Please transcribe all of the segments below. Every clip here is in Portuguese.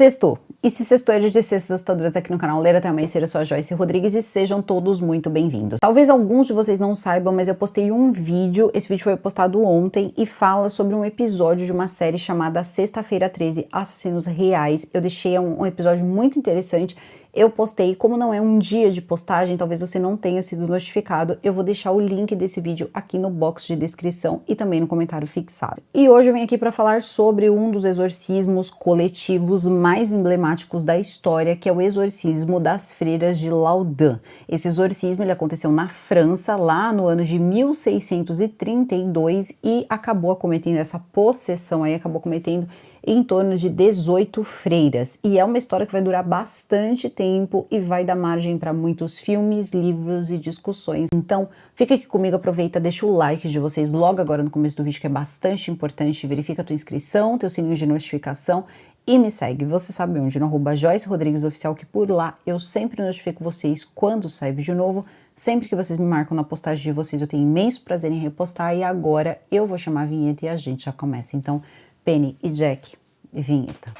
Sextou. E se sextou é dia de sextas assustadoras aqui no canal Ler Até Amanhecer, eu sou a Joyce Rodrigues e sejam todos muito bem-vindos. Talvez alguns de vocês não saibam, mas eu postei um vídeo, esse vídeo foi postado ontem e fala sobre um episódio de uma série chamada Sexta-feira 13, Assassinos Reais. Eu deixei um episódio muito interessante. Eu postei, como não é um dia de postagem, talvez você não tenha sido notificado, eu vou deixar o link desse vídeo aqui no box de descrição e também no comentário fixado. E hoje eu venho aqui para falar sobre um dos exorcismos coletivos mais emblemáticos da história, que é o exorcismo das freiras de Laudun. Esse exorcismo ele aconteceu na França, lá no ano de 1632 e acabou acometendo essa possessão aí, acabou cometendo em torno de 18 freiras. E é uma história que vai durar bastante tempo e vai dar margem para muitos filmes, livros e discussões. Então, fica aqui comigo, aproveita, deixa o like de vocês logo agora no começo do vídeo, que é bastante importante. Verifica a tua inscrição, teu sininho de notificação e me segue. Você sabe onde? No @Joyce Rodrigues Oficial, que por lá eu sempre notifico vocês quando sai vídeo novo. Sempre que vocês me marcam na postagem de vocês, eu tenho imenso prazer em repostar. E agora eu vou chamar a vinheta e a gente já começa. Então, Penny e Jack, vinheta.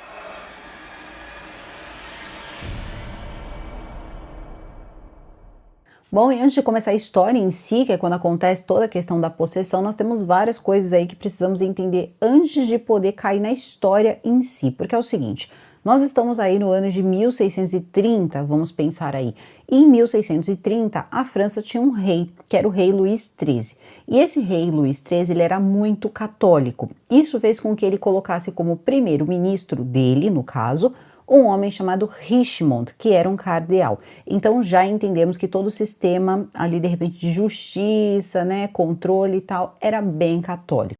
Bom, e antes de começar a história em si, que é quando acontece toda a questão da possessão, nós temos várias coisas aí que precisamos entender antes de poder cair na história em si, porque é o seguinte, nós estamos aí no ano de 1630, vamos pensar aí. Em 1630, a França tinha um rei, que era o rei Luís XIII. E esse rei Luís XIII, ele era muito católico. Isso fez com que ele colocasse como primeiro-ministro dele, no caso, um homem chamado Richemont, que era um cardeal. Então já entendemos que todo o sistema ali, de repente, de justiça, né, controle e tal, era bem católico.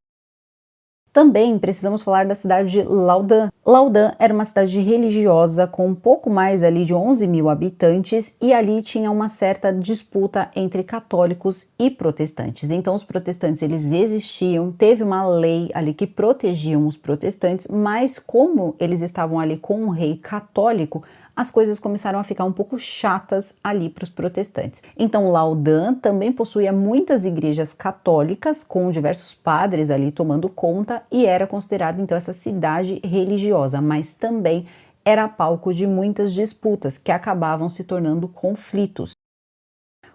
Também precisamos falar da cidade de Laudun. Laudun era uma cidade religiosa com um pouco mais ali de 11 mil habitantes e ali tinha uma certa disputa entre católicos e protestantes. Então os protestantes eles existiam, teve uma lei ali que protegiam os protestantes, mas como eles estavam ali com um rei católico, as coisas começaram a ficar um pouco chatas ali para os protestantes. Então Laudun também possuía muitas igrejas católicas, com diversos padres ali tomando conta, e era considerada então essa cidade religiosa, mas também era palco de muitas disputas que acabavam se tornando conflitos.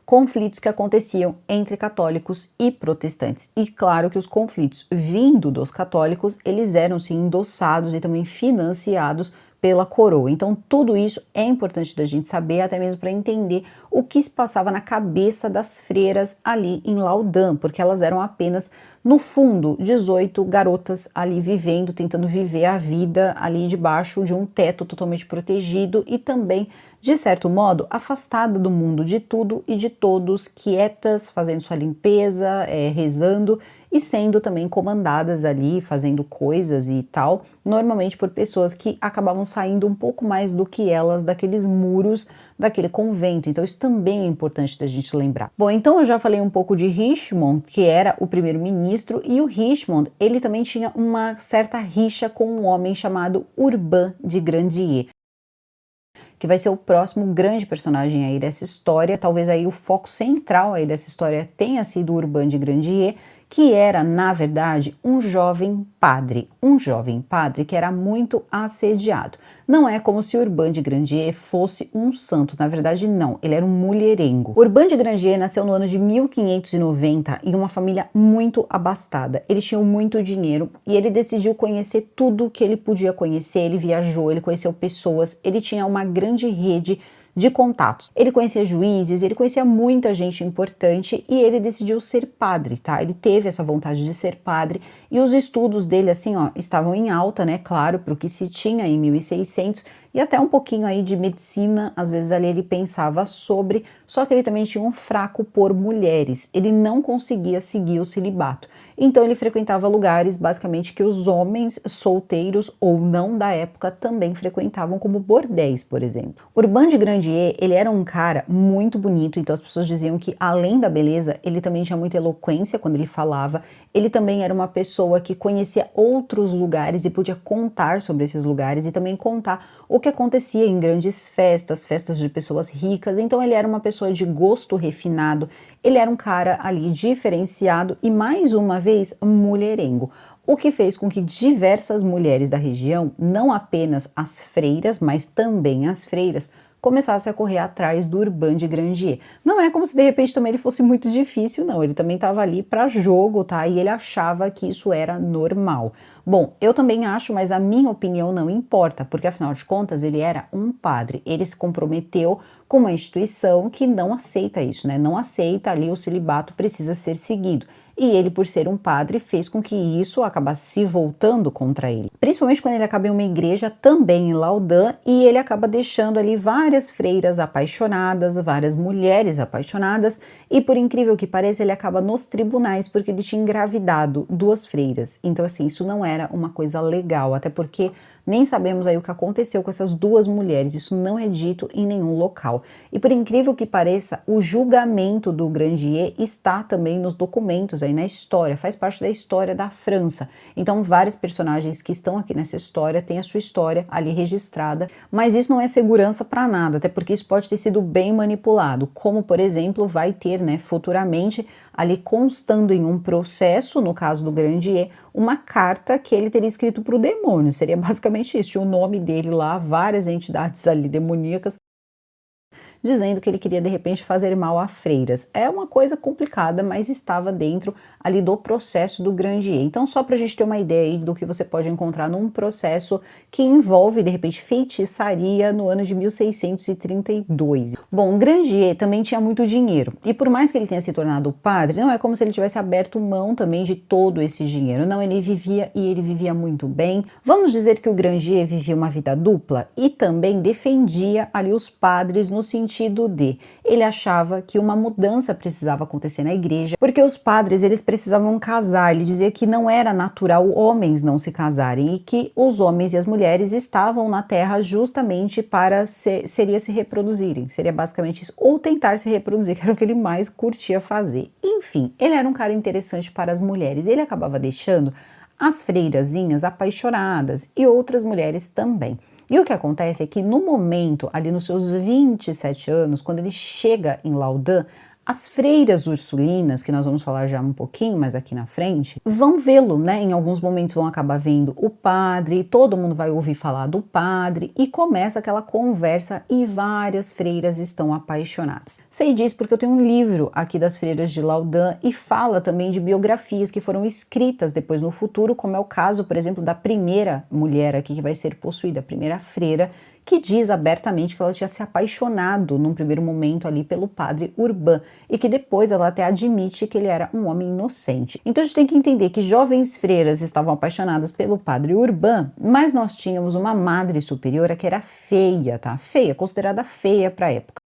Conflitos que aconteciam entre católicos e protestantes. E claro que os conflitos vindo dos católicos, eles eram sim endossados e também financiados pela coroa. Então tudo isso é importante da gente saber, até mesmo para entender o que se passava na cabeça das freiras ali em Laudun, porque elas eram apenas, no fundo, 18 garotas ali vivendo, tentando viver a vida ali debaixo de um teto totalmente protegido e também, de certo modo, afastada do mundo de tudo e de todos, quietas, fazendo sua limpeza, rezando e sendo também comandadas ali, fazendo coisas e tal, normalmente por pessoas que acabavam saindo um pouco mais do que elas daqueles muros daquele convento. Então isso também é importante da gente lembrar. Bom, então eu já falei um pouco de Richemont, que era o primeiro-ministro, e o Richemont, ele também tinha uma certa rixa com um homem chamado Urbain de Grandier, que vai ser o próximo grande personagem aí dessa história. Talvez aí o foco central aí dessa história tenha sido Urbain de Grandier, que era, na verdade, um jovem padre que era muito assediado. Não é como se Urbain de Grandier fosse um santo, na verdade não, ele era um mulherengo. Urbain de Grandier nasceu no ano de 1590 em uma família muito abastada. Eles tinham muito dinheiro e ele decidiu conhecer tudo que ele podia conhecer. Ele viajou, ele conheceu pessoas, ele tinha uma grande rede de contatos. Ele conhecia juízes, ele conhecia muita gente importante e ele decidiu ser padre, tá? Ele teve essa vontade de ser padre e os estudos dele, assim, ó, estavam em alta, né? Claro, para o que se tinha em 1600 e até um pouquinho aí de medicina, às vezes ali ele pensava sobre, só que ele também tinha um fraco por mulheres. Ele não conseguia seguir o celibato. Então ele frequentava lugares, basicamente, que os homens solteiros ou não da época também frequentavam, como bordéis, por exemplo. Urbain de Grandier, ele era um cara muito bonito, então as pessoas diziam que, além da beleza, ele também tinha muita eloquência quando ele falava. Ele também era uma pessoa que conhecia outros lugares e podia contar sobre esses lugares e também contar o que acontecia em grandes festas, festas de pessoas ricas. Então ele era uma pessoa de gosto refinado, ele era um cara ali diferenciado e, mais uma vez, mulherengo. o que fez com que diversas mulheres da região, não apenas as freiras, mas também as freiras, começassem a correr atrás do Urbain de Grandier. Não é como se de repente também ele fosse muito difícil, não. Ele também estava ali para jogo, tá? E ele achava que isso era normal. Bom, eu também acho, mas a minha opinião não importa, porque afinal de contas ele era um padre. Ele se comprometeu com uma instituição que não aceita isso, né? Não aceita ali o celibato precisa ser seguido. E ele, por ser um padre, fez com que isso acabasse se voltando contra ele. Principalmente quando ele acaba em uma igreja também em Lausanne e ele acaba deixando ali várias freiras apaixonadas, várias mulheres apaixonadas e, por incrível que pareça, ele acaba nos tribunais porque ele tinha engravidado duas freiras. Então, assim, isso não era uma coisa legal, até porque nem sabemos aí o que aconteceu com essas duas mulheres, isso não é dito em nenhum local. E por incrível que pareça, o julgamento do Grandier está também nos documentos aí na história, faz parte da história da França. Então vários personagens que estão aqui nessa história têm a sua história ali registrada, mas isso não é segurança para nada, até porque isso pode ter sido bem manipulado, como por exemplo vai ter, né, futuramente ali constando em um processo, no caso do Grandier, uma carta que ele teria escrito para o demônio, seria basicamente isso, tinha o nome dele lá, várias entidades ali demoníacas, dizendo que ele queria de repente fazer mal a freiras. É uma coisa complicada, mas estava dentro ali do processo do Grandier. Então, só para a gente ter uma ideia aí do que você pode encontrar num processo que envolve de repente feitiçaria no ano de 1632. Bom, o Grandier também tinha muito dinheiro e por mais que ele tenha se tornado padre, não é como se ele tivesse aberto mão também de todo esse dinheiro. Não, ele vivia e ele vivia muito bem. Vamos dizer que o Grandier vivia uma vida dupla e também defendia ali os padres no sentido de ele achava que uma mudança precisava acontecer na igreja, porque os padres eles precisavam casar, ele dizia que não era natural homens não se casarem e que os homens e as mulheres estavam na terra justamente para se reproduzirem, seria basicamente isso, ou tentar se reproduzir, que era o que ele mais curtia fazer. Enfim, ele era um cara interessante para as mulheres, ele acabava deixando as freirazinhas apaixonadas e outras mulheres também. E o que acontece é que no momento, ali nos seus 27 anos, quando ele chega em Lausanne, as freiras ursulinas, que nós vamos falar já um pouquinho mais aqui na frente, vão vê-lo, né? Em alguns momentos vão acabar vendo o padre, todo mundo vai ouvir falar do padre e começa aquela conversa e várias freiras estão apaixonadas. Sei disso porque eu tenho um livro aqui das freiras de Lausanne e fala também de biografias que foram escritas depois no futuro, como é o caso, por exemplo, da primeira mulher aqui que vai ser possuída, a primeira freira, que diz abertamente que ela tinha se apaixonado num primeiro momento ali pelo padre Urbain e que depois ela até admite que ele era um homem inocente. Então a gente tem que entender que jovens freiras estavam apaixonadas pelo padre Urbain, mas nós tínhamos uma madre superiora que era feia, tá? Feia, considerada feia para a época.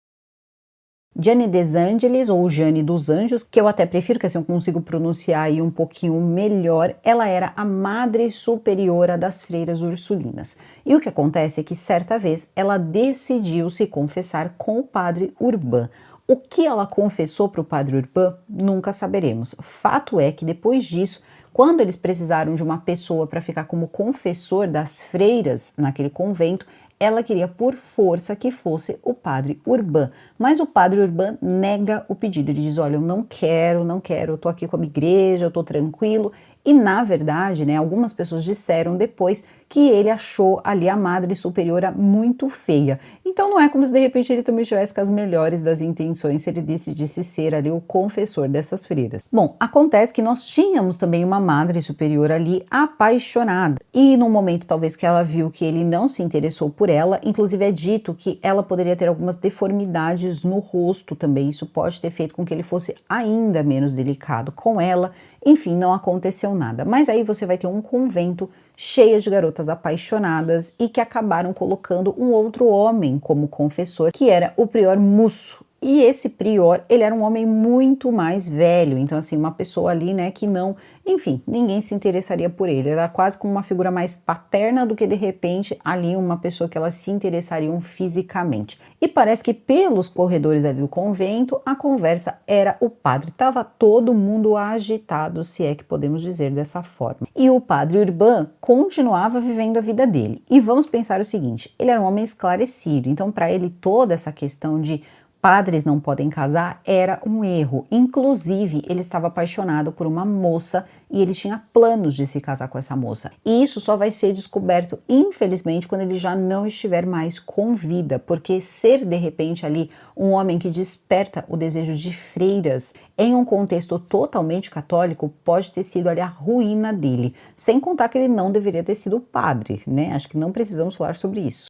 Jeanne des Angelis, ou Jeanne dos Anjos, que eu até prefiro, que assim eu consigo pronunciar aí um pouquinho melhor, ela era a madre superiora das freiras ursulinas. E o que acontece é que certa vez ela decidiu se confessar com o padre Urbain. O que ela confessou para o padre Urbain, nunca saberemos. Fato é que depois disso, quando eles precisaram de uma pessoa para ficar como confessor das freiras naquele convento, ela queria por força que fosse o padre Urbain, mas o padre Urbain nega o pedido, ele diz, olha, eu não quero, eu tô aqui com a minha igreja, eu tô tranquilo, e na verdade, né, algumas pessoas disseram depois que ele achou ali a madre superiora muito feia. Então não é como se de repente ele também estivesse com as melhores das intenções se ele decidisse ser ali o confessor dessas freiras. Bom, acontece que nós tínhamos também uma madre superior ali apaixonada e no momento talvez que ela viu que ele não se interessou por ela, inclusive é dito que ela poderia ter algumas deformidades no rosto também, isso pode ter feito com que ele fosse ainda menos delicado com ela. Enfim, não aconteceu nada, mas aí você vai ter um convento cheio de garotas apaixonadas e que acabaram colocando um outro homem como confessor, que era o prior Musso. E esse prior, ele era um homem muito mais velho, então assim, uma pessoa ali, né, que não, enfim, ninguém se interessaria por ele, era quase como uma figura mais paterna do que de repente ali uma pessoa que elas se interessariam fisicamente. E parece que pelos corredores ali do convento, a conversa era o padre, tava todo mundo agitado, se é que podemos dizer dessa forma. E o padre Urbain continuava vivendo a vida dele. E vamos pensar o seguinte, ele era um homem esclarecido, então para ele toda essa questão de padres não podem casar era um erro. Inclusive, ele estava apaixonado por uma moça e ele tinha planos de se casar com essa moça. E isso só vai ser descoberto, infelizmente, quando ele já não estiver mais com vida, porque ser de repente ali um homem que desperta o desejo de freiras em um contexto totalmente católico pode ter sido ali a ruína dele. Sem contar que ele não deveria ter sido padre, né? Acho que não precisamos falar sobre isso.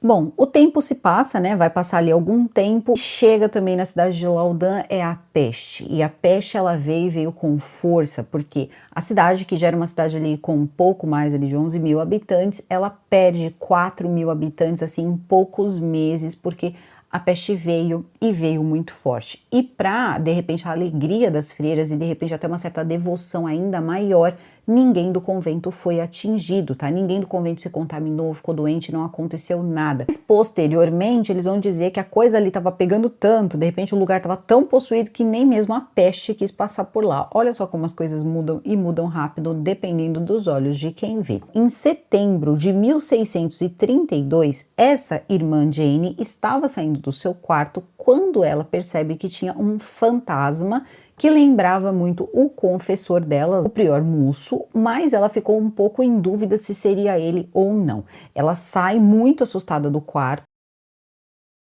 Bom, o tempo se passa, né? Vai passar ali algum tempo. Chega também na cidade de Laudan é a peste. E a peste ela veio com força, porque a cidade, que já era uma cidade ali com um pouco mais ali de 11 mil habitantes, ela perde 4 mil habitantes assim em poucos meses, porque a peste veio e veio muito forte. E para, de repente, a alegria das freiras e de repente até uma certa devoção ainda maior, ninguém do convento foi atingido, tá? Ninguém do convento se contaminou, ficou doente, não aconteceu nada. Mas posteriormente, eles vão dizer que a coisa ali estava pegando tanto, de repente o lugar estava tão possuído que nem mesmo a peste quis passar por lá. Olha só como as coisas mudam e mudam rápido, dependendo dos olhos de quem vê. Em setembro de 1632, essa irmã Jane estava saindo do seu quarto quando ela percebe que tinha um fantasma que lembrava muito o confessor dela, o prior Musso, mas ela ficou um pouco em dúvida se seria ele ou não. Ela sai muito assustada do quarto.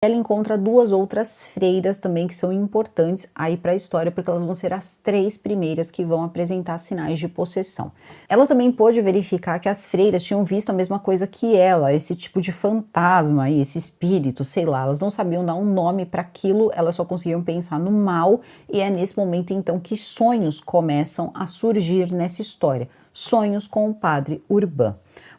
Ela encontra duas outras freiras também que são importantes aí para a história, porque elas vão ser as 3 primeiras que vão apresentar sinais de possessão. Ela também pôde verificar que as freiras tinham visto a mesma coisa que ela, esse tipo de fantasma, esse espírito, sei lá, elas não sabiam dar um nome para aquilo, elas só conseguiam pensar no mal, e é nesse momento então que sonhos começam a surgir nessa história, sonhos com o padre Urbain.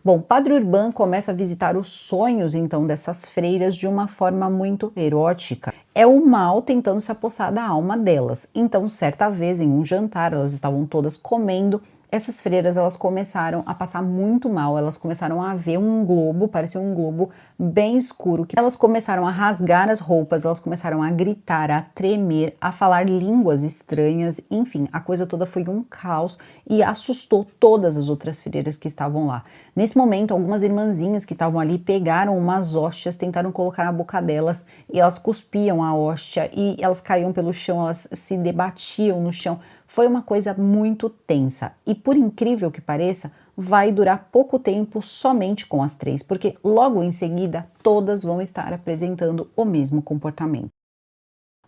Bom, Padre Urbain começa a visitar os sonhos, então, dessas freiras de uma forma muito erótica. É o mal tentando se apossar da alma delas. Então, certa vez, em um jantar, elas estavam todas comendo. Essas freiras, elas começaram a passar muito mal, elas começaram a ver um globo, parecia um globo bem escuro, que elas começaram a rasgar as roupas, elas começaram a gritar, a tremer, a falar línguas estranhas, enfim, a coisa toda foi um caos e assustou todas as outras freiras que estavam lá. Nesse momento, algumas irmãzinhas que estavam ali pegaram umas hóstias, tentaram colocar na boca delas e elas cuspiam a hóstia e elas caíam pelo chão, elas se debatiam no chão. Foi uma coisa muito tensa e, por incrível que pareça, vai durar pouco tempo somente com as 3, porque logo em seguida todas vão estar apresentando o mesmo comportamento.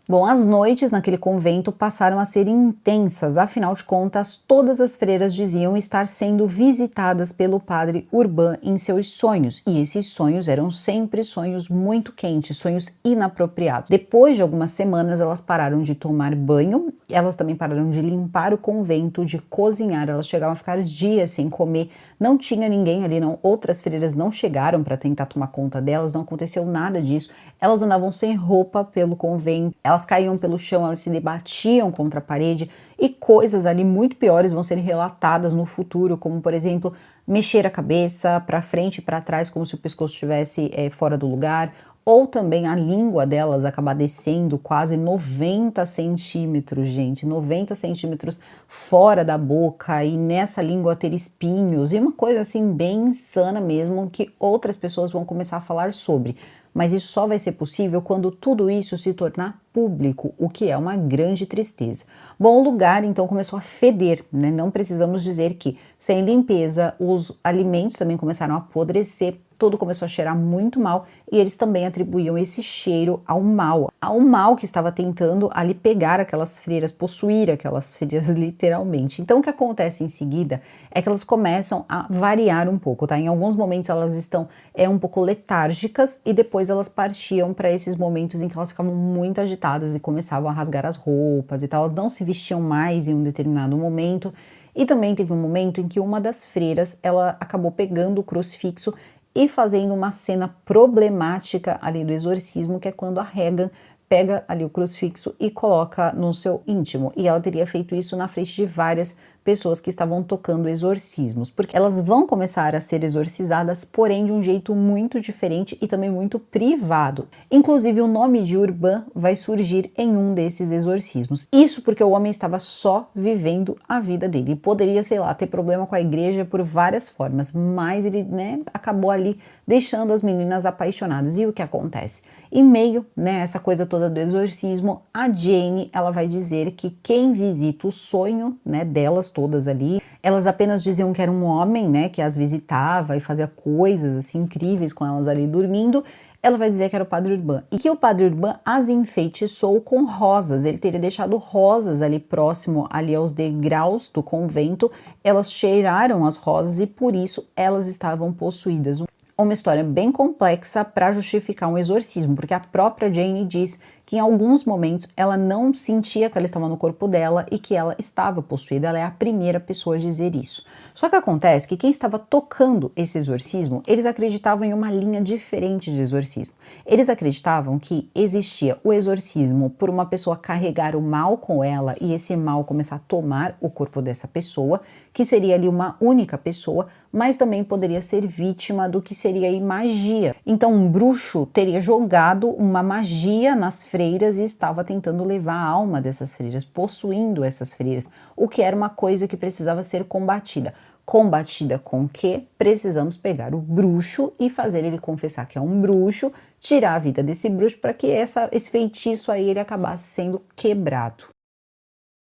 Bom, as noites naquele convento passaram a ser intensas, afinal de contas, todas as freiras diziam estar sendo visitadas pelo padre Urbain em seus sonhos, e esses sonhos eram sempre sonhos muito quentes, sonhos inapropriados. Depois de algumas semanas, elas pararam de tomar banho, elas também pararam de limpar o convento, de cozinhar, elas chegavam a ficar dias sem comer, não tinha ninguém ali, não, outras freiras não chegaram para tentar tomar conta delas, não aconteceu nada disso, elas andavam sem roupa pelo convento, elas caíam pelo chão, elas se debatiam contra a parede e coisas ali muito piores vão ser relatadas no futuro, como por exemplo, mexer a cabeça para frente e para trás como se o pescoço estivesse fora do lugar, ou também a língua delas acabar descendo quase 90 centímetros, gente, 90 centímetros fora da boca e nessa língua ter espinhos e uma coisa assim bem insana mesmo que outras pessoas vão começar a falar sobre. Mas isso só vai ser possível quando tudo isso se tornar público, o que é uma grande tristeza. Bom, o lugar então começou a feder, né? Não precisamos dizer que sem limpeza os alimentos também começaram a apodrecer, tudo começou a cheirar muito mal e eles também atribuíam esse cheiro ao mal que estava tentando ali pegar aquelas freiras, possuir aquelas freiras literalmente. Então o que acontece em seguida é que elas começam a variar um pouco, tá? Em alguns momentos elas estão um pouco letárgicas e depois elas partiam para esses momentos em que elas ficavam muito agitadas e começavam a rasgar as roupas e tal, elas não se vestiam mais em um determinado momento. E também teve um momento em que uma das freiras, ela acabou pegando o crucifixo e fazendo uma cena problemática ali do exorcismo, que é quando a Regan pega ali o crucifixo e coloca no seu íntimo. E ela teria feito isso na frente de várias pessoas que estavam tocando exorcismos, porque elas vão começar a ser exorcizadas, porém de um jeito muito diferente e também muito privado. Inclusive o nome de Urbain vai surgir em um desses exorcismos. Isso porque o homem estava só vivendo a vida dele. Poderia, sei lá, ter problema com a igreja por várias formas, mas ele, acabou ali deixando as meninas apaixonadas. E o que acontece? Em meio, essa coisa toda do exorcismo, a Jane, ela vai dizer que quem visita o sonho, delas todas ali, elas apenas diziam que era um homem, que as visitava e fazia coisas assim incríveis com elas ali dormindo. Ela vai dizer que era o Padre Urbain e que o Padre Urbain as enfeitiçou com rosas. Ele teria deixado rosas ali próximo ali aos degraus do convento. Elas cheiraram as rosas e por isso elas estavam possuídas. Uma história bem complexa para justificar um exorcismo, porque a própria Jane diz que em alguns momentos ela não sentia que ela estava no corpo dela e que ela estava possuída. Ela é a primeira pessoa a dizer isso. Só que acontece que quem estava tocando esse exorcismo, eles acreditavam em uma linha diferente de exorcismo. Eles acreditavam que existia o exorcismo por uma pessoa carregar o mal com ela e esse mal começar a tomar o corpo dessa pessoa, que seria ali uma única pessoa, mas também poderia ser vítima do que seria aí magia. Então um bruxo teria jogado uma magia nas freiras e estava tentando levar a alma dessas freiras, possuindo essas freiras, o que era uma coisa que precisava ser combatida. Combatida com o quê? Precisamos pegar o bruxo e fazer ele confessar que é um bruxo, tirar a vida desse bruxo para que esse feitiço aí ele acabasse sendo quebrado.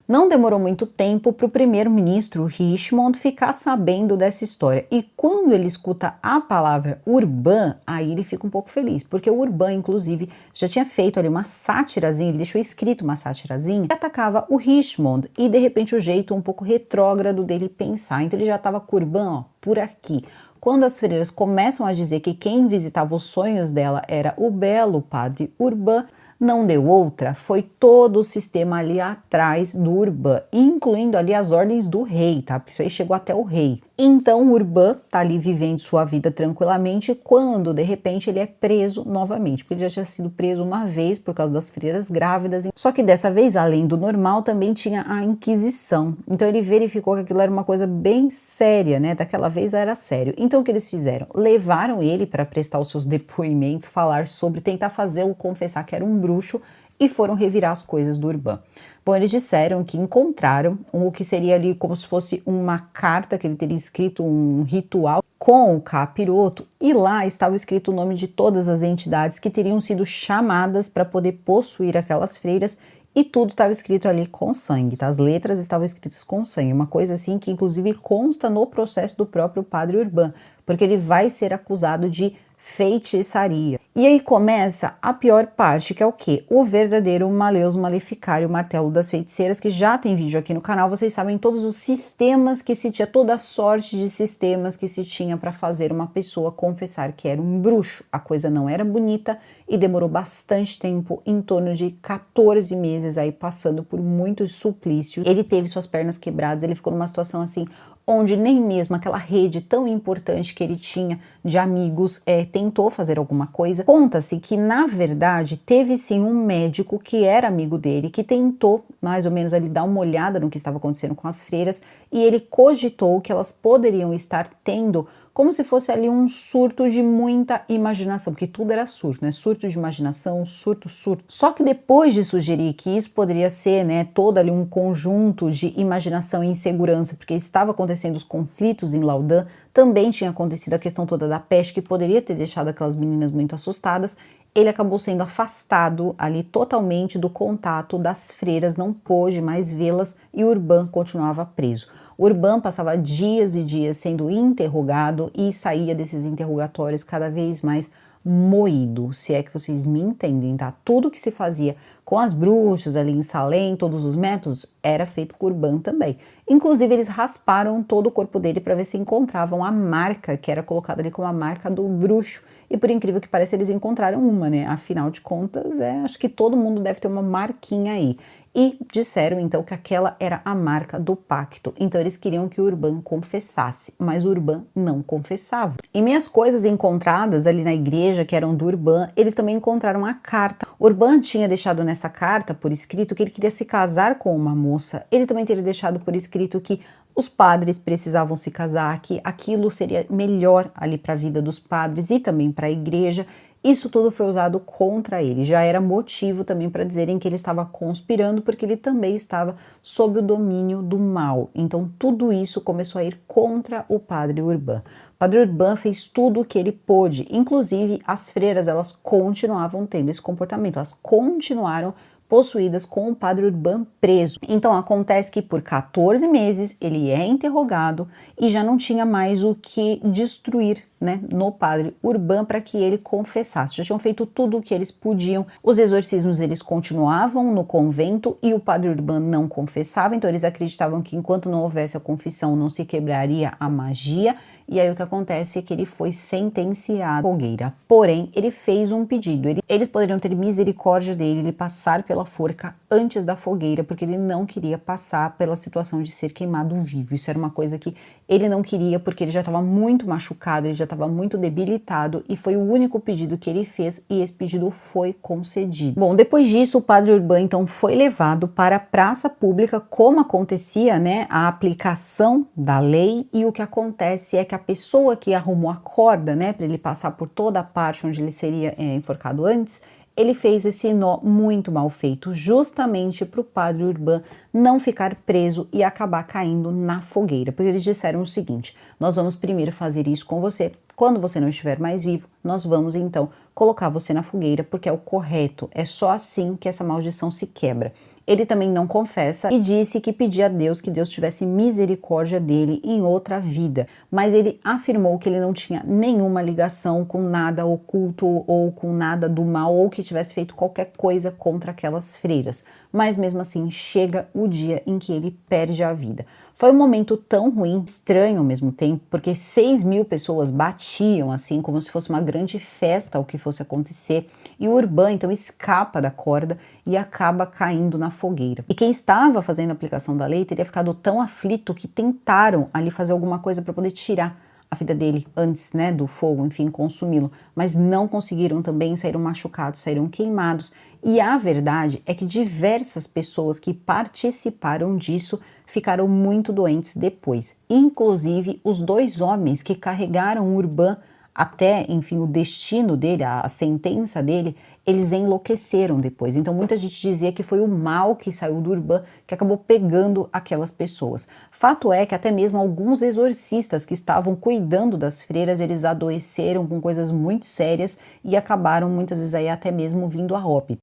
Não demorou muito tempo para o primeiro-ministro Richmond ficar sabendo dessa história. E quando ele escuta a palavra Urbain, aí ele fica um pouco feliz, porque o Urbain, inclusive, já tinha feito ali uma sátirazinha, ele deixou escrito uma sátirazinha que atacava o Richmond e, de repente, o jeito um pouco retrógrado dele pensar. Então ele já estava com o Urbain, por aqui. Quando as freiras começam a dizer que quem visitava os sonhos dela era o belo padre Urbain, não deu outra, foi todo o sistema ali atrás do Urbain, incluindo ali as ordens do rei, tá? Porque isso aí chegou até o rei. Então o Urbain tá ali vivendo sua vida tranquilamente quando, de repente, ele é preso novamente, porque ele já tinha sido preso uma vez por causa das freiras grávidas, só que dessa vez, além do normal, também tinha a Inquisição. Então ele verificou que aquilo era uma coisa bem séria, daquela vez era sério. Então o que eles fizeram? Levaram ele para prestar os seus depoimentos, falar sobre, tentar fazê-lo confessar que era um bruxo e foram revirar as coisas do Urbain. Bom, eles disseram que encontraram o que seria ali como se fosse uma carta que ele teria escrito, um ritual com o capiroto, e lá estava escrito o nome de todas as entidades que teriam sido chamadas para poder possuir aquelas freiras e tudo estava escrito ali com sangue, tá? As letras estavam escritas com sangue, uma coisa assim que inclusive consta no processo do próprio Padre Urbain, porque ele vai ser acusado de feitiçaria. E aí começa a pior parte, que é o quê? O verdadeiro Maleus Maleficário, o martelo das feiticeiras, que já tem vídeo aqui no canal. Vocês sabem todos os sistemas que se tinha, toda a sorte de sistemas que se tinha para fazer uma pessoa confessar que era um bruxo. A coisa não era bonita e demorou bastante tempo, em torno de 14 meses aí, passando por muitos suplícios. Ele teve suas pernas quebradas, ele ficou numa situação assim, onde nem mesmo aquela rede tão importante que ele tinha de amigos tentou fazer alguma coisa. Conta-se que, na verdade, teve sim um médico que era amigo dele, que tentou mais ou menos ali dar uma olhada no que estava acontecendo com as freiras, e ele cogitou que elas poderiam estar tendo como se fosse ali um surto de muita imaginação, porque tudo era surto, surto de imaginação, surto. Só que depois de sugerir que isso poderia ser, todo ali um conjunto de imaginação e insegurança, porque estava acontecendo os conflitos em Laudan, também tinha acontecido a questão toda da peste, que poderia ter deixado aquelas meninas muito assustadas, ele acabou sendo afastado ali totalmente do contato das freiras, não pôde mais vê-las e Urbain continuava preso. Urbain passava dias e dias sendo interrogado e saía desses interrogatórios cada vez mais moído, se é que vocês me entendem, tá? Tudo que se fazia com as bruxas ali em Salem, todos os métodos, era feito com Urbain também. Inclusive, eles rasparam todo o corpo dele para ver se encontravam a marca que era colocada ali como a marca do bruxo. E por incrível que pareça, eles encontraram uma, Afinal de contas, acho que todo mundo deve ter uma marquinha aí. E disseram então que aquela era a marca do pacto. Então eles queriam que o Urbain confessasse, mas o Urbain não confessava. Em meias coisas encontradas ali na igreja, que eram do Urbain, eles também encontraram a carta. Urbain tinha deixado nessa carta por escrito que ele queria se casar com uma moça. Ele também teria deixado por escrito que os padres precisavam se casar, que aquilo seria melhor ali para a vida dos padres e também para a igreja. Isso tudo foi usado contra ele, já era motivo também para dizerem que ele estava conspirando, porque ele também estava sob o domínio do mal. Então tudo isso começou a ir contra o padre Urbain. O padre Urbain fez tudo o que ele pôde, inclusive as freiras, elas continuavam tendo esse comportamento, elas continuaram possuídas com o padre Urbain preso. Então acontece que por 14 meses ele é interrogado e já não tinha mais o que destruir, né, no padre Urbain para que ele confessasse. Já tinham feito tudo o que eles podiam. Os exorcismos eles continuavam no convento e o padre Urbain não confessava, então eles acreditavam que enquanto não houvesse a confissão não se quebraria a magia. E aí o que acontece é que ele foi sentenciado à fogueira. Porém, ele fez um pedido. Eles poderiam ter misericórdia dele, ele passar pela forca antes da fogueira, porque ele não queria passar pela situação de ser queimado vivo. Isso era uma coisa que ele não queria, porque ele já estava muito machucado, ele já estava muito debilitado, e foi o único pedido que ele fez, e esse pedido foi concedido. Bom, depois disso, o padre Urbain, então, foi levado para a praça pública, como acontecia, né, a aplicação da lei, e o que acontece é que a pessoa que arrumou a corda, né, para ele passar por toda a parte onde ele seria enforcado antes, ele fez esse nó muito mal feito, justamente para o padre Urbain não ficar preso e acabar caindo na fogueira. Porque eles disseram o seguinte: nós vamos primeiro fazer isso com você, quando você não estiver mais vivo, nós vamos então colocar você na fogueira, porque é o correto, é só assim que essa maldição se quebra. Ele também não confessa e disse que pedia a Deus que Deus tivesse misericórdia dele em outra vida, mas ele afirmou que ele não tinha nenhuma ligação com nada oculto ou com nada do mal, ou que tivesse feito qualquer coisa contra aquelas freiras. Mas mesmo assim chega o dia em que ele perde a vida. Foi um momento tão ruim, estranho ao mesmo tempo, porque 6.000 pessoas batiam assim como se fosse uma grande festa o que fosse acontecer, e o Urbain então escapa da corda e acaba caindo na fogueira. E quem estava fazendo a aplicação da lei teria ficado tão aflito que tentaram ali fazer alguma coisa para poder tirar a vida dele antes, né, do fogo, enfim, consumi-lo, mas não conseguiram também, saíram machucados, saíram queimados. E a verdade é que diversas pessoas que participaram disso ficaram muito doentes depois, inclusive os 2 homens que carregaram o Urbain até, enfim, o destino dele, a sentença dele, eles enlouqueceram depois. Então muita gente dizia que foi o mal que saiu do Urbain que acabou pegando aquelas pessoas. Fato é que até mesmo alguns exorcistas que estavam cuidando das freiras, eles adoeceram com coisas muito sérias e acabaram muitas vezes aí até mesmo vindo a óbito.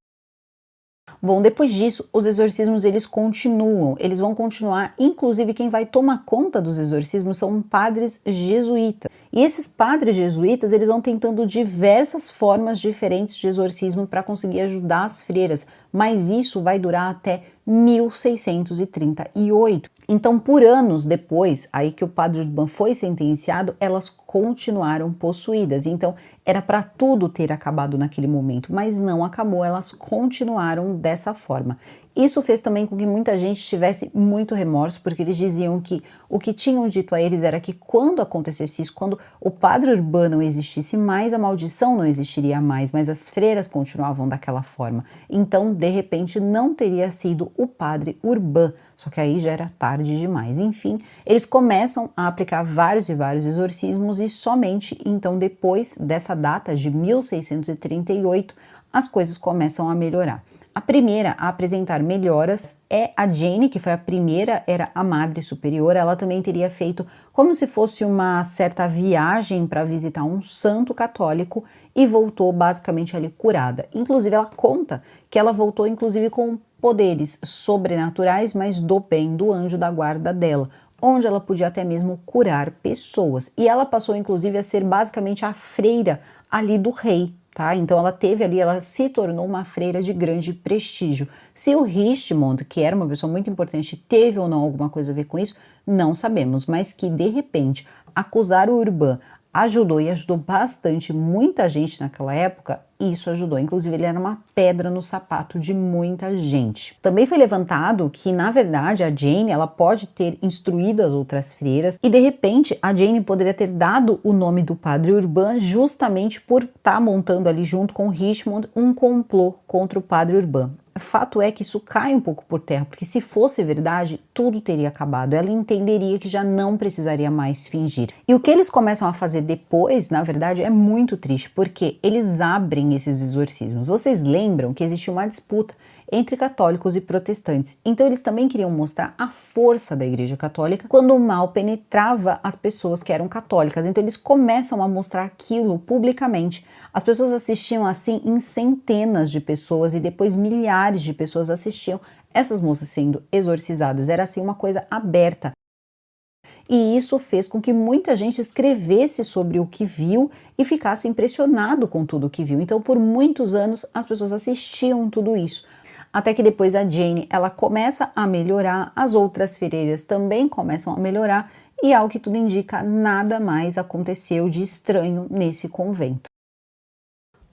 Bom, depois disso, os exorcismos eles continuam, eles vão continuar, inclusive quem vai tomar conta dos exorcismos são padres jesuítas. E esses padres jesuítas, eles vão tentando diversas formas diferentes de exorcismo para conseguir ajudar as freiras, mas isso vai durar até 1638. Então, por anos depois, aí que o padre Urbain foi sentenciado, elas continuaram possuídas. Então, era para tudo ter acabado naquele momento, mas não acabou, elas continuaram dessa forma. Isso fez também com que muita gente tivesse muito remorso, porque eles diziam que o que tinham dito a eles era que quando acontecesse isso, quando o padre Urbain não existisse mais, a maldição não existiria mais, mas as freiras continuavam daquela forma. Então, de repente, não teria sido o padre Urbain, só que aí já era tarde demais. Enfim, eles começam a aplicar vários e vários exorcismos e somente então depois dessa data de 1638 as coisas começam a melhorar. A primeira a apresentar melhoras é a Jane, que foi a primeira, era a Madre Superiora. Ela também teria feito como se fosse uma certa viagem para visitar um santo católico e voltou basicamente ali curada. Inclusive ela conta que ela voltou inclusive com poderes sobrenaturais, mas do bem, do anjo da guarda dela, onde ela podia até mesmo curar pessoas. E ela passou inclusive a ser basicamente a freira ali do rei. Tá? Então ela teve ali, ela se tornou uma freira de grande prestígio. Se o Richemont, que era uma pessoa muito importante, teve ou não alguma coisa a ver com isso, não sabemos, mas que de repente acusar o Urbain ajudou e ajudou bastante muita gente naquela época, isso ajudou. Inclusive ele era uma pedra no sapato de muita gente. Também foi levantado que na verdade a Jane, ela pode ter instruído as outras freiras e de repente a Jane poderia ter dado o nome do padre Urbain justamente por estar montando ali junto com Richemont um complô contra o padre Urbain. fato é que isso cai um pouco por terra, porque se fosse verdade, tudo teria acabado. Ela entenderia que já não precisaria mais fingir. E o que eles começam a fazer depois, na verdade, é muito triste, porque eles abrem esses exorcismos. Vocês lembram que existe uma disputa entre católicos e protestantes. Então eles também queriam mostrar a força da Igreja Católica quando o mal penetrava as pessoas que eram católicas. Então eles começam a mostrar aquilo publicamente. As pessoas assistiam assim em centenas de pessoas e depois milhares de pessoas assistiam essas moças sendo exorcizadas. Era assim uma coisa aberta. E isso fez com que muita gente escrevesse sobre o que viu e ficasse impressionado com tudo o que viu. Então, por muitos anos, as pessoas assistiam tudo isso. Até que depois a Jane, ela começa a melhorar, as outras freiras também começam a melhorar e, ao que tudo indica, nada mais aconteceu de estranho nesse convento.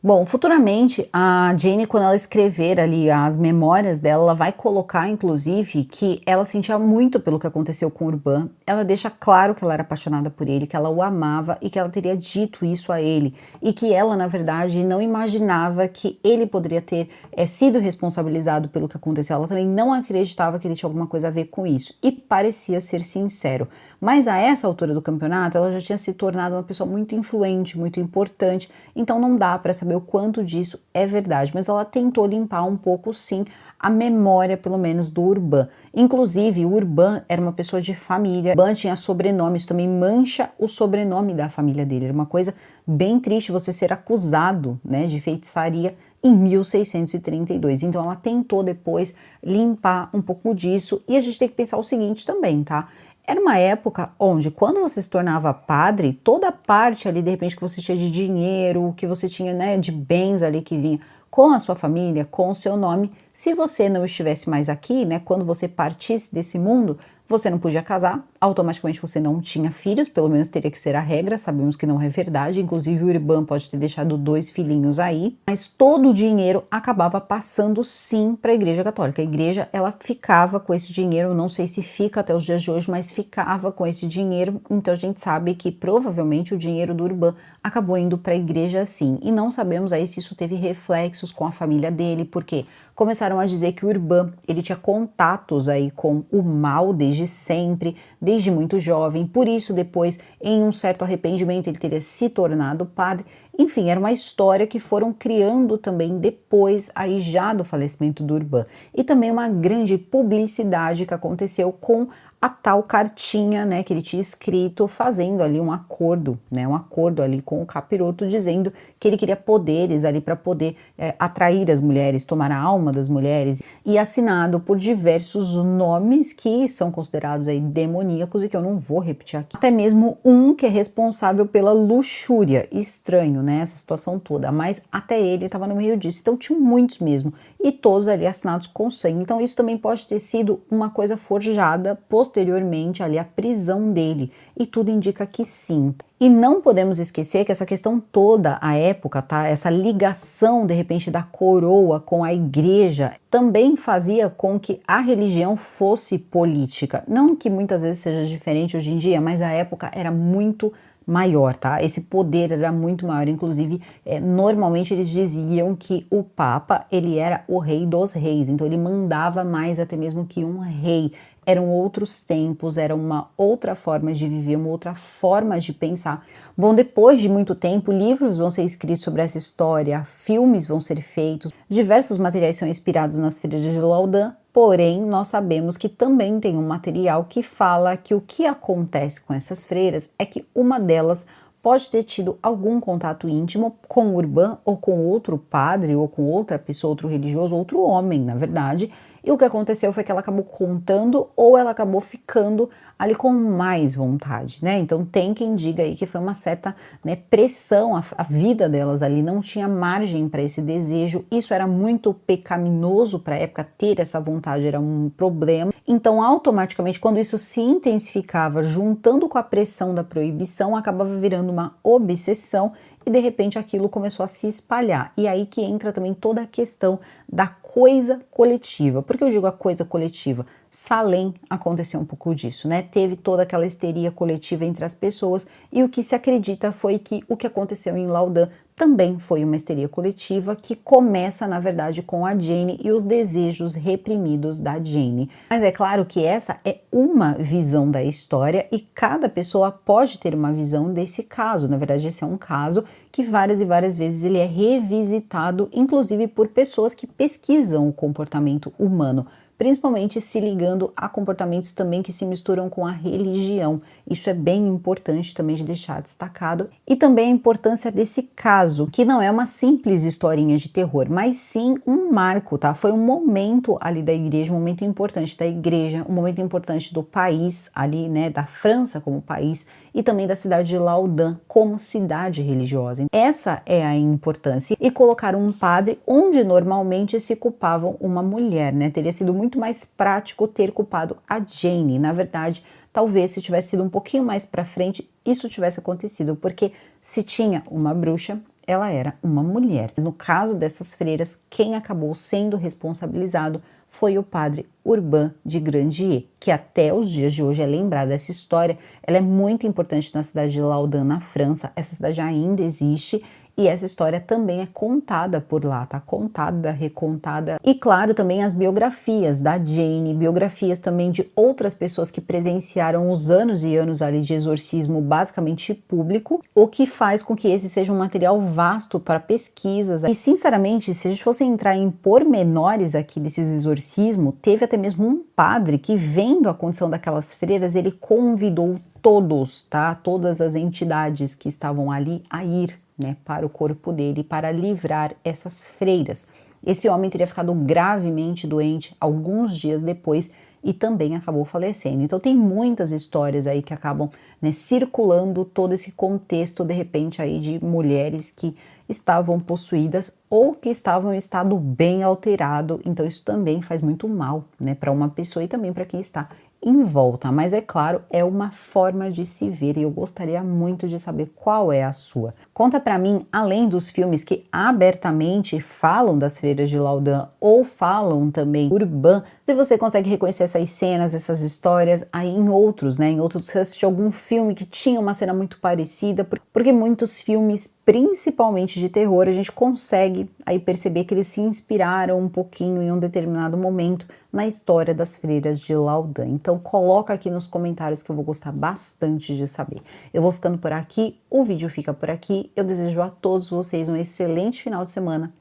Bom, futuramente a Jane, quando ela escrever ali as memórias dela, ela vai colocar, inclusive, que ela sentia muito pelo que aconteceu com o Urbain. Ela deixa claro que ela era apaixonada por ele, que ela o amava e que ela teria dito isso a ele. E que ela, na verdade, não imaginava que ele poderia ter sido responsabilizado pelo que aconteceu. Ela também não acreditava que ele tinha alguma coisa a ver com isso. E parecia ser sincero. Mas a essa altura do campeonato, ela já tinha se tornado uma pessoa muito influente, muito importante. Então não dá para saber o quanto disso é verdade, mas ela tentou limpar um pouco, sim, a memória, pelo menos, do Urbain. Inclusive, o Urbain era uma pessoa de família, Urbain tinha sobrenome, isso também mancha o sobrenome da família dele. Era uma coisa bem triste você ser acusado, né, de feitiçaria em 1632. Então ela tentou depois limpar um pouco disso, e a gente tem que pensar o seguinte também, tá? Era uma época onde, quando você se tornava padre, toda a parte ali, de repente, que você tinha de dinheiro, que você tinha, né, de bens ali que vinha com a sua família, com o seu nome, se você não estivesse mais aqui, né, quando você partisse desse mundo, você não podia casar, automaticamente você não tinha filhos, pelo menos teria que ser a regra, sabemos que não é verdade, inclusive o Urbain pode ter deixado 2 filhinhos aí, mas todo o dinheiro acabava passando sim para a Igreja Católica. A igreja, ela ficava com esse dinheiro, não sei se fica até os dias de hoje, mas ficava com esse dinheiro, então a gente sabe que provavelmente o dinheiro do Urbain acabou indo para a igreja sim, e não sabemos aí se isso teve reflexos com a família dele, porque começaram a dizer que o Urbain, ele tinha contatos aí com o mal desde sempre, desde muito jovem, por isso depois, em um certo arrependimento, ele teria se tornado padre. Enfim, era uma história que foram criando também depois, aí já do falecimento do Urbain. E também uma grande publicidade que aconteceu com a tal cartinha, né, que ele tinha escrito, fazendo ali um acordo, né, um acordo ali com o capiroto, dizendo que ele queria poderes ali para poder atrair as mulheres, tomar a alma das mulheres, e assinado por diversos nomes que são considerados aí demoníacos e que eu não vou repetir aqui. Até mesmo um que é responsável pela luxúria, estranho, né, essa situação toda, mas até ele estava no meio disso, então tinham muitos mesmo, e todos ali assinados com sangue, então isso também pode ter sido uma coisa forjada posteriormente ali a prisão dele, e tudo indica que sim. E não podemos esquecer que essa questão toda, a época, tá? Essa ligação, de repente, da coroa com a igreja, também fazia com que a religião fosse política. Não que muitas vezes seja diferente hoje em dia, mas a época era muito maior, tá? Esse poder era muito maior, inclusive, normalmente eles diziam que o Papa, ele era o rei dos reis, então ele mandava mais até mesmo que um rei. Eram outros tempos, era uma outra forma de viver, uma outra forma de pensar. Bom, depois de muito tempo, livros vão ser escritos sobre essa história, filmes vão ser feitos, diversos materiais são inspirados nas freiras de Laudun, porém, nós sabemos que também tem um material que fala que o que acontece com essas freiras é que uma delas pode ter tido algum contato íntimo com o Urbain ou com outro padre ou com outra pessoa, outro religioso, outro homem, na verdade. E o que aconteceu foi que ela acabou contando ou ela acabou ficando ali com mais vontade, né? Então tem quem diga aí que foi uma certa, né, pressão, a vida delas ali não tinha margem para esse desejo. Isso era muito pecaminoso para a época, ter essa vontade era um problema. Então automaticamente quando isso se intensificava, juntando com a pressão da proibição, acabava virando uma obsessão e de repente aquilo começou a se espalhar. E aí que entra também toda a questão da coisa coletiva. Por que eu digo a coisa coletiva? Salem aconteceu um pouco disso, né? Teve toda aquela histeria coletiva entre as pessoas e o que se acredita foi que o que aconteceu em Laudun também foi uma histeria coletiva que começa, na verdade, com a Jane e os desejos reprimidos da Jane. Mas é claro que essa é uma visão da história e cada pessoa pode ter uma visão desse caso. Na verdade, esse é um caso que várias e várias vezes ele é revisitado, inclusive por pessoas que pesquisam o comportamento humano, principalmente se ligando a comportamentos também que se misturam com a religião. Isso é bem importante também de deixar destacado. E também a importância desse caso, que não é uma simples historinha de terror, mas sim um marco, tá? Foi um momento ali da igreja, um momento importante da igreja, um momento importante do país ali, né, da França como país e também da cidade de Loudun como cidade religiosa. Essa é a importância. E colocar um padre onde normalmente se culpavam uma mulher, né? Teria sido muito mais prático ter culpado a Jane. Na verdade, talvez se tivesse sido um pouquinho mais para frente, isso tivesse acontecido, porque se tinha uma bruxa, ela era uma mulher. No caso dessas freiras, quem acabou sendo responsabilizado foi o padre Urbain de Grandier, que até os dias de hoje é lembrado dessa história. Ela é muito importante na cidade de Loudun, na França. Essa cidade ainda existe e essa história também é contada por lá, tá? Contada, recontada. E claro, também as biografias da Jane, biografias também de outras pessoas que presenciaram os anos e anos ali de exorcismo basicamente público, o que faz com que esse seja um material vasto para pesquisas. E sinceramente, se a gente fosse entrar em pormenores aqui desses exorcismos, teve até mesmo um padre que, vendo a condição daquelas freiras, ele convidou todos, tá? Todas as entidades que estavam ali a ir, né, para o corpo dele, para livrar essas freiras. Esse homem teria ficado gravemente doente alguns dias depois e também acabou falecendo. Então tem muitas histórias aí que acabam, né, circulando todo esse contexto, de repente, aí de mulheres que estavam possuídas ou que estavam em estado bem alterado. Então isso também faz muito mal, né, para uma pessoa e também para quem está em volta, mas é claro, é uma forma de se ver e eu gostaria muito de saber qual é a sua. Conta pra mim, além dos filmes que abertamente falam das freiras de Loudun ou falam também Urbain, se você consegue reconhecer essas cenas, essas histórias aí em outros, né? Em outros, você assistiu algum filme que tinha uma cena muito parecida, porque muitos filmes, principalmente de terror, a gente consegue aí perceber que eles se inspiraram um pouquinho em um determinado momento na história das freiras de Loudun. Então coloca aqui nos comentários que eu vou gostar bastante de saber. Eu vou ficando por aqui, o vídeo fica por aqui. Eu desejo a todos vocês um excelente final de semana.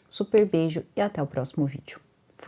Super beijo e até o próximo vídeo.